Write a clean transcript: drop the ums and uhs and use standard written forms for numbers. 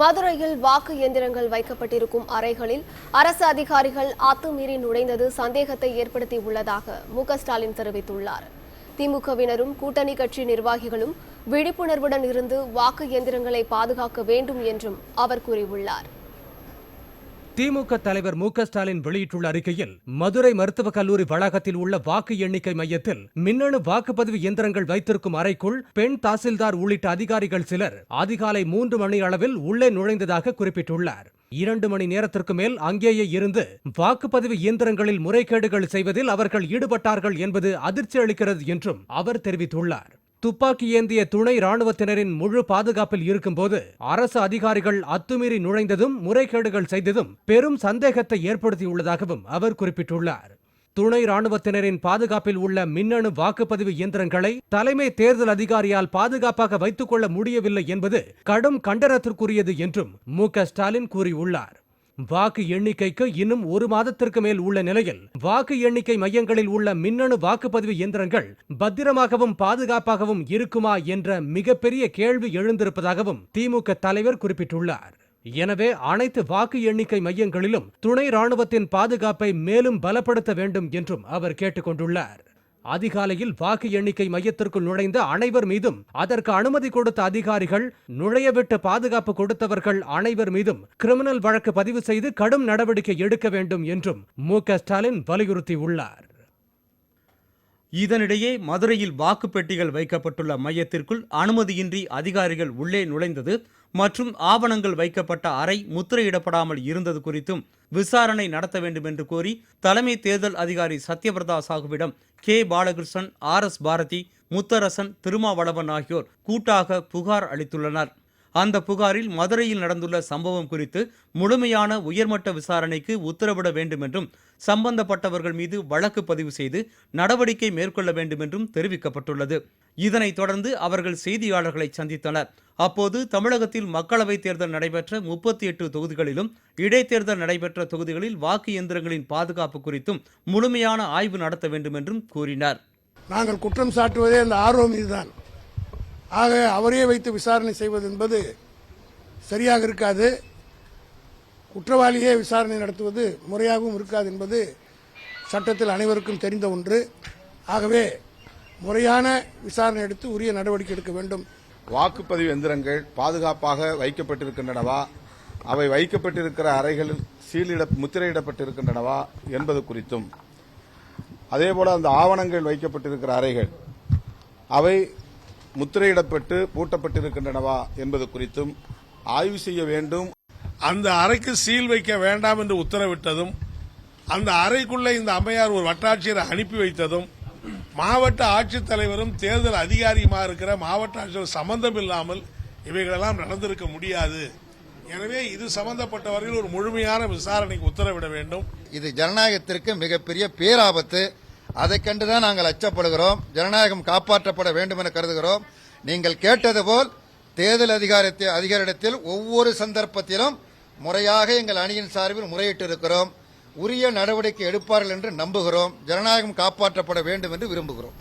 மதுரையில் வாக்கு இயந்திரங்கள் வைக்கப்பட்டிருக்கும் அறைகளில் அரசு அதிகாரிகள் அத்துமீறி நுழைந்தது சந்தேகத்தை ஏற்படுத்தியுள்ளதாக மு.க.ஸ்டாலின் தெரிவித்துள்ளார். திமுகவினரும் கூட்டணி கட்சி நிர்வாகிகளும் விழிப்புணர்வுடன் இருந்து வாக்கு இயந்திரங்களை பாதுகாக்க வேண்டும் என்றும் அவர் கூறியுள்ளார். திமுக தலைவர் மு.க.ஸ்டாலின் வெளியிட்டுள்ள அறிக்கையில், மதுரை மருத்துவக் கல்லூரி வளாகத்தில் உள்ள வாக்கு எண்ணிக்கை மையத்தில் மின்னணு வாக்குப்பதிவு இயந்திரங்கள் வைத்திருக்கும் அறைக்குள் பெண் தாசில்தார் உள்ளிட்ட அதிகாரிகள் சிலர் அதிகாலை 3 மணி அளவில் உள்ளே நுழைந்ததாக குறிப்பிட்டுள்ளார். 2 மணி நேரத்திற்கு மேல் அங்கேயே இருந்து வாக்குப்பதிவு இயந்திரங்களில் முறைகேடுகள் செய்வதில் அவர்கள் ஈடுபட்டார்கள் என்பது அதிர்ச்சி அளிக்கிறது என்றும் அவர் தெரிவித்துள்ளார். துப்பாக்கி ஏந்திய துணை ராணுவத்தினரின் முழு பாதுகாப்பில் இருக்கும்போது அரசு அதிகாரிகள் அத்துமீறி நுழைந்ததும் முறைகேடுகள் செய்ததும் பெரும் சந்தேகத்தை ஏற்படுத்தியுள்ளதாகவும் அவர் குறிப்பிட்டுள்ளார். துணை ராணுவத்தினரின் பாதுகாப்பில் உள்ள மின்னணு வாக்குப்பதிவு இயந்திரங்களை தலைமை தேர்தல் அதிகாரியால் பாதுகாப்பாக வைத்துக் கொள்ள முடியவில்லை என்பது கடும் கண்டனத்திற்குரியது என்றும் மு.க.ஸ்டாலின் கூறியுள்ளார். வாக்கு எண்ணிக்கைக்கு இன்னும் 1 மாதத்திற்கு மேல் உள்ள நிலையில் வாக்கு எண்ணிக்கை மையங்களில் உள்ள மின்னணு வாக்குப்பதிவு இயந்திரங்கள் பத்திரமாகவும் பாதுகாப்பாகவும் இருக்குமா என்ற மிகப்பெரிய கேள்வி எழுந்திருப்பதாகவும் திமுக தலைவர் குறிப்பிட்டுள்ளார். எனவே அனைத்து வாக்கு எண்ணிக்கை மையங்களிலும் துணை ராணுவத்தின் பாதுகாப்பை மேலும் பலப்படுத்த வேண்டும் என்றும் அவர் கேட்டுக் கொண்டுள்ளார். அதிகாலையில் வாக்கு எண்ணிக்கை மையத்திற்குள் நுழைந்த அனைவர் மீதும், அதற்கு அனுமதி கொடுத்த அதிகாரிகள், நுழையவிட்டு பாதுகாப்பு கொடுத்தவர்கள் அனைவர் மீதும் கிரிமினல் வழக்கு பதிவு செய்து கடும் நடவடிக்கை எடுக்க வேண்டும் என்றும் மு.க.ஸ்டாலின் வலியுறுத்தியுள்ளார். இதனிடையே மதுரையில் வாக்குப்பெட்டிகள் வைக்கப்பட்டுள்ள மையத்திற்குள் அனுமதியின்றி அதிகாரிகள் உள்ளே நுழைந்தது மற்றும் ஆவணங்கள் வைக்கப்பட்ட அறை முத்திரையிடப்படாமல் இருந்தது குறித்தும் விசாரணை நடத்த வேண்டும் என்று கோரி தலைமை தேர்தல் அதிகாரி சத்யபிரதா சாஹுவிடம் கே. பாலகிருஷ்ணன், ஆர்.எஸ். பாரதி, முத்தரசன், திருமாவளவன் ஆகியோர் கூட்டாக புகார் அளித்துள்ளனர். அந்த புகாரில் மதுரையில் நடந்துள்ள சம்பவம் குறித்து முழுமையான உயர்மட்ட விசாரணைக்கு உத்தரவிட வேண்டும் என்றும் சம்பந்தப்பட்டவர்கள் மீது வழக்கு பதிவு செய்து நடவடிக்கை மேற்கொள்ள வேண்டும் என்றும் தெரிவிக்கப்பட்டுள்ளது. இதனைத் தொடர்ந்து அவர்கள் செய்தியாளர்களை சந்தித்தனர். அப்போது தமிழகத்தில் மக்களவைத் தேர்தல் நடைபெற்ற 38 தொகுதிகளிலும் இடைத்தேர்தல் நடைபெற்ற தொகுதிகளில் வாக்கு இயந்திரங்களின் பாதுகாப்பு குறித்தும் முழுமையான ஆய்வு நடத்த வேண்டும் என்றும் கூறினார். நாங்கள் குற்றம் சாட்டுவதே அந்த ஆர்வம் இதுதான். ஆக அவரே வைத்து விசாரணை செய்வது என்பது சரியாக இருக்காது. குற்றவாளியே விசாரணை நடத்துவது முறையாகவும் இருக்காது என்பது சட்டத்தில் அனைவருக்கும் தெரிந்த ஒன்று. ஆகவே முறையான விசாரணை எடுத்து உரிய நடவடிக்கை எடுக்க வேண்டும். வாக்குப்பதிவு எந்திரங்கள் பாதுகாப்பாக வைக்கப்பட்டிருக்கின்றனவா, அவை வைக்கப்பட்டிருக்கிற அறைகளில் முத்திரையிடப்பட்டிருக்கின்றனவா என்பது குறித்தும், அதேபோல அந்த ஆவணங்கள் வைக்கப்பட்டிருக்கிற அறைகள் அவை முத்திரையிடப்பட்டு பூட்டப்பட்டிருக்கின்றனவா என்பது குறித்தும் ஆய்வு செய்ய வேண்டும். அந்த அறைக்கு சீல் வைக்க வேண்டாம் என்று உத்தரவிட்டதும், அந்த அறைக்குள்ளே இந்த அம்மையார் ஒரு வட்டாட்சியரை அனுப்பி வைத்ததும், மாவட்ட ஆட்சித்தலைவரும் தேர்தல் அதிகாரியுமாக இருக்கிற மாவட்ட ஆட்சியர் சம்பந்தம் இல்லாமல் இவைகளெல்லாம் நடந்திருக்க முடியாது. எனவே இது சம்பந்தப்பட்டவர்கள் ஒரு முழுமையான விசாரணைக்கு உத்தரவிட வேண்டும். இது ஜனநாயகத்திற்கு மிகப்பெரிய பேராபத்து. அதை கண்டுதான் நாங்கள் அச்சப்படுகிறோம். ஜனநாயகம் காப்பாற்றப்பட வேண்டும் என கருதுகிறோம். நீங்கள் கேட்டது போல் தேர்தல் அதிகாரிடத்தில் ஒவ்வொரு சந்தர்ப்பத்திலும் முறையாக எங்கள் அணியின் சார்பில் முறையிட்டு இருக்கிறோம். உரிய நடவடிக்கை எடுப்பார்கள் என்று நம்புகிறோம். ஜனநாயகம் காப்பாற்றப்பட வேண்டும் என்று விரும்புகிறோம்.